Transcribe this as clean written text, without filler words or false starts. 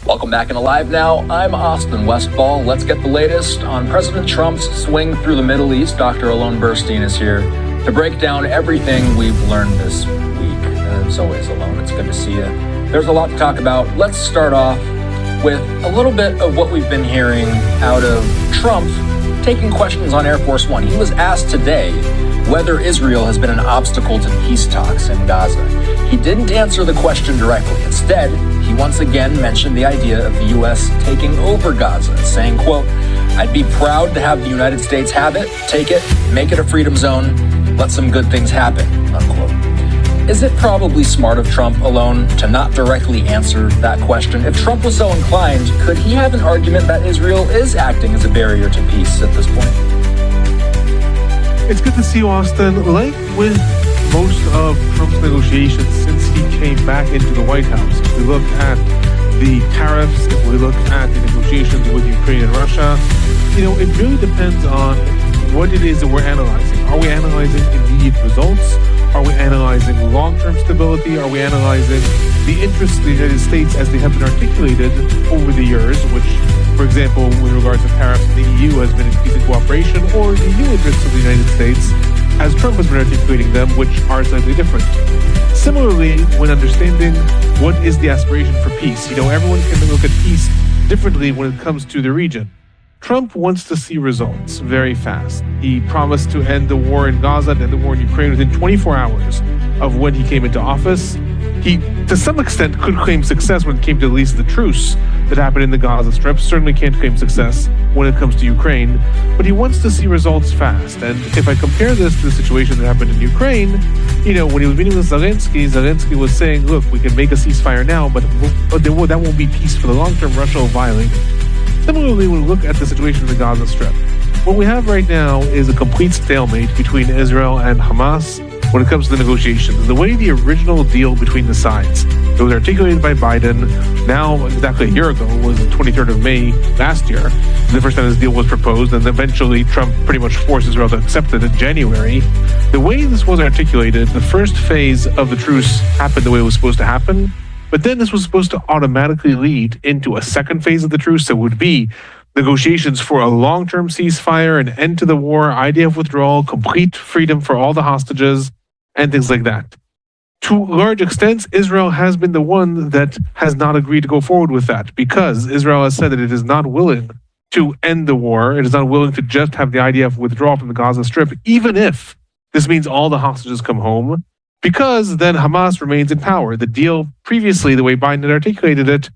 Welcome back into Live Now. I'm Austin Westfall. Let's get the latest on President Trump's swing through the Middle East. Dr. Alon Burstein is here to break down everything we've learned this week. As always, Alon, it's good to see you. There's a lot to talk about. Let's start off with a little bit of what we've been hearing out of Trump taking questions on Air Force One. He was asked today whether Israel has been an obstacle to peace talks in Gaza. He didn't answer the question directly. Instead, he once again mentioned the idea of the U.S. taking over Gaza, saying, quote, "I'd be proud to have the United States have it, take it, make it a freedom zone, let some good things happen," unquote. Is it probably smart of Trump alone to not directly answer that question? If Trump was so inclined, could he have an argument that Israel is acting as a barrier to peace at this point? It's good to see you, Austin. Like with most of Trump's negotiations since he came back into the White House, if we look at the tariffs, if we look at the negotiations with Ukraine and Russia, it really depends on what it is that we're analyzing. Are we analyzing immediate results? Are we analyzing long-term stability? Are we analyzing the interests of the United States as they have been articulated over the years, which, for example, with regards to tariffs, the EU has been in peace and cooperation, or the new interests of the United States, as Trump has been articulating them, which are slightly different. Similarly, when understanding what is the aspiration for peace, everyone can look at peace differently when it comes to the region. Trump wants to see results very fast. He promised to end the war in Gaza and end the war in Ukraine within 24 hours of when he came into office. He, to some extent, could claim success when it came to at least the truce that happened in the Gaza Strip. Certainly can't claim success when it comes to Ukraine, but he wants to see results fast. And if I compare this to the situation that happened in Ukraine, when he was meeting with Zelensky was saying, look, we can make a ceasefire now, but that won't be peace for the long term. Russia will violate. Similarly, when we look at the situation in the Gaza Strip, what we have right now is a complete stalemate between Israel and Hamas when it comes to the negotiations. The way the original deal between the sides, it was articulated by Biden now exactly a year ago, was the 23rd of May last year, the first time this deal was proposed, and eventually Trump pretty much forced Israel to accept it in January. The way this was articulated, the first phase of the truce happened the way it was supposed to happen, but then this was supposed to automatically lead into a second phase of the truce that would be negotiations for a long-term ceasefire, an end to the war, idea of withdrawal, complete freedom for all the hostages, and things like that. To large extents, Israel has been the one that has not agreed to go forward with that, because Israel has said that it is not willing to end the war. It is not willing to just have the idea of withdrawal from the Gaza Strip, even if this means all the hostages come home, because then Hamas remains in power. The deal previously, the way Biden had articulated it,